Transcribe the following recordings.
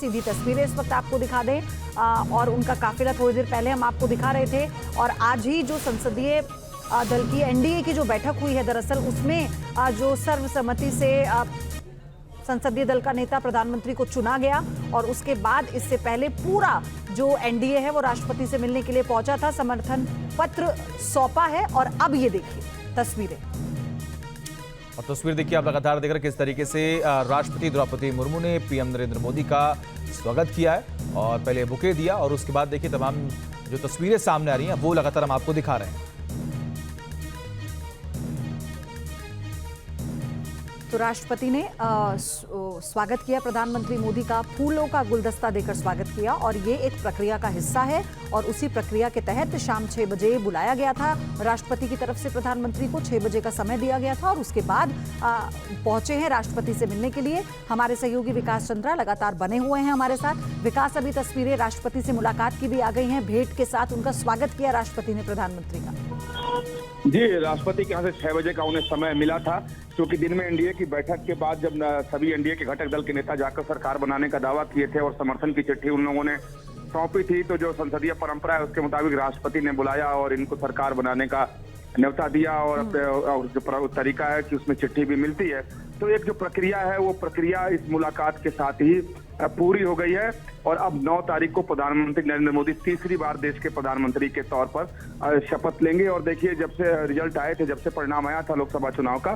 सीधी तस्वीरें इस वक्त आपको दिखा दें और उनका काफिला थोड़ी देर पहले हम आपको दिखा रहे थे। और आज ही जो संसदीय दल की एनडीए की जो बैठक हुई है, दरअसल उसमें जो सर्वसम्मति से संसदीय दल का नेता प्रधानमंत्री को चुना गया और उसके बाद इससे पहले पूरा जो एनडीए है वो राष्ट्रपति से मिलने के लिए पहुंचा था, समर्थन पत्र सौंपा है। और अब ये देखिए तस्वीरें। और तस्वीर देखिए आप लगातार देख रहे किस तरीके से राष्ट्रपति द्रौपदी मुर्मू ने पीएम नरेंद्र मोदी का स्वागत किया है और पहले बुके दिया और उसके बाद देखिए तमाम जो तस्वीरें सामने आ रही हैं वो लगातार हम आपको दिखा रहे हैं। तो राष्ट्रपति ने स्वागत किया प्रधानमंत्री मोदी का, फूलों का गुलदस्ता देकर स्वागत किया और ये एक प्रक्रिया का हिस्सा है। और उसी प्रक्रिया के तहत शाम 6 बजे बुलाया गया था राष्ट्रपति की तरफ से प्रधानमंत्री को, 6 बजे का समय दिया गया था और उसके बाद पहुंचे हैं राष्ट्रपति से मिलने के लिए। हमारे सहयोगी विकास चंद्रा लगातार बने हुए हैं हमारे साथ। विकास, अभी तस्वीरें राष्ट्रपति से मुलाकात की भी आ गई हैं, भेंट के साथ उनका स्वागत किया राष्ट्रपति ने प्रधानमंत्री का। जी, राष्ट्रपति के यहाँ से 6 बजे का उन्हें समय मिला था, क्योंकि दिन में एनडीए की बैठक के बाद जब सभी एनडीए के घटक दल के नेता जाकर सरकार बनाने का दावा किए थे और समर्थन की चिट्ठी उन लोगों ने सौंपी थी, तो जो संसदीय परंपरा है उसके मुताबिक राष्ट्रपति ने बुलाया और इनको सरकार बनाने का न्योता दिया। और जो तरीका है कि उसमें चिट्ठी भी मिलती है, तो एक जो प्रक्रिया है वो प्रक्रिया इस मुलाकात के साथ ही पूरी हो गई है। और अब 9 तारीख को प्रधानमंत्री नरेंद्र मोदी तीसरी बार देश के प्रधानमंत्री के तौर पर शपथ लेंगे। और देखिए, जब से रिजल्ट आए थे, जब से परिणाम आया था लोकसभा चुनाव का,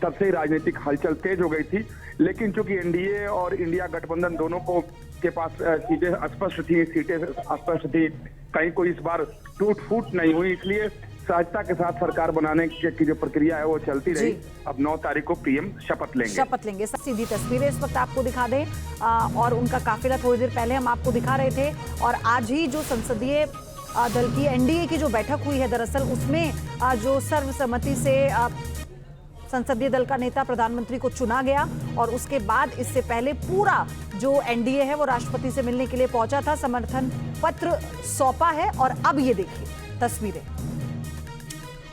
तब से ही राजनीतिक हलचल तेज हो गई थी। लेकिन चूंकि एनडीए और इंडिया गठबंधन दोनों को के पास सीटें स्पष्ट थी, कहीं कोई इस बार टूट फूट नहीं हुई, इसलिए सहजता के साथ सरकार बनाने की जो प्रक्रिया है वो चलती रही। अब 9 तारीख को पीएम शपथ लेंगे। सीधी तस्वीरें इस वक्त आपको दिखा दें और उनका काफिला थोड़ी देर पहले हम आपको दिखा रहे थे। और आज ही जो संसदीय दल की एनडीए की जो बैठक हुई है, दरअसल उसमें जो सर्वसम्मति से संसदीय दल का नेता प्रधानमंत्री को चुना गया और उसके बाद इससे पहले पूरा जो एनडीए है वो राष्ट्रपति से मिलने के लिए पहुंचा था, समर्थन पत्र सौंपा है। और अब ये देखिए तस्वीरें।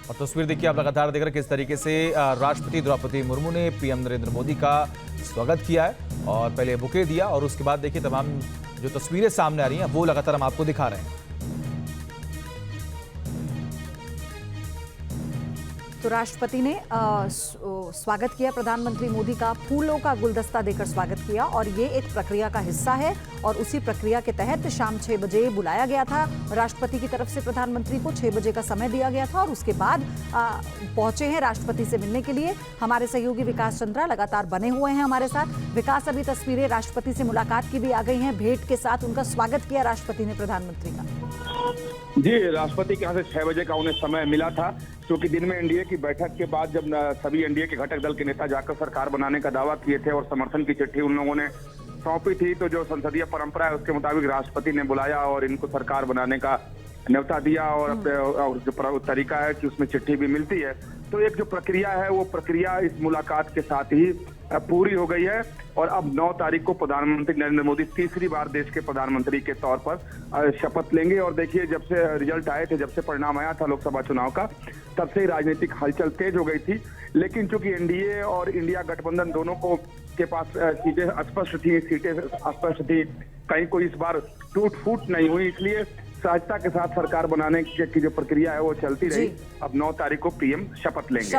और तस्वीर देखिए आप लगातार देख रहे किस तरीके से राष्ट्रपति द्रौपदी मुर्मू ने पीएम नरेंद्र मोदी का स्वागत किया है और पहले बुके दिया और उसके बाद देखिए तमाम जो तस्वीरें सामने आ रही हैं वो लगातार हम आपको दिखा रहे हैं। तो राष्ट्रपति ने स्वागत किया प्रधानमंत्री मोदी का, फूलों का गुलदस्ता देकर स्वागत किया और ये एक प्रक्रिया का हिस्सा है। और उसी प्रक्रिया के तहत शाम 6 बजे बुलाया गया था राष्ट्रपति की तरफ से प्रधानमंत्री को, 6 बजे का समय दिया गया था और उसके बाद पहुंचे हैं राष्ट्रपति से मिलने के लिए। हमारे सहयोगी विकास चंद्रा लगातार बने हुए हैं हमारे साथ। विकास, अभी तस्वीरें राष्ट्रपति से मुलाकात की भी आ गई हैं, भेंट के साथ उनका स्वागत किया राष्ट्रपति ने प्रधानमंत्री का। जी, राष्ट्रपति के यहाँ से 6 बजे का उन्हें समय मिला था, क्योंकि दिन में एनडीए की बैठक के बाद जब सभी एनडीए के घटक दल के नेता जाकर सरकार बनाने का दावा किए थे और समर्थन की चिट्ठी उन लोगों ने सौंपी थी, तो जो संसदीय परंपरा है उसके मुताबिक राष्ट्रपति ने बुलाया और इनको सरकार बनाने का न्योता दिया। और जो तरीका है कि उसमें चिट्ठी भी मिलती है, तो एक जो प्रक्रिया है वो प्रक्रिया इस मुलाकात के साथ ही पूरी हो गई है। और अब 9 तारीख को प्रधानमंत्री नरेंद्र मोदी तीसरी बार देश के प्रधानमंत्री के तौर पर शपथ लेंगे। और देखिए, जब से रिजल्ट आए थे, जब से परिणाम आया था लोकसभा चुनाव का, तब से ही राजनीतिक हलचल तेज हो गई थी। लेकिन चूंकि एनडीए और इंडिया गठबंधन दोनों को के पास सीटें स्पष्ट थी, कहीं कोई इस बार टूट फूट नहीं हुई, इसलिए सहजता के साथ सरकार बनाने की जो प्रक्रिया है वो चलती रही। अब 9 तारीख को पीएम शपथ लेंगे।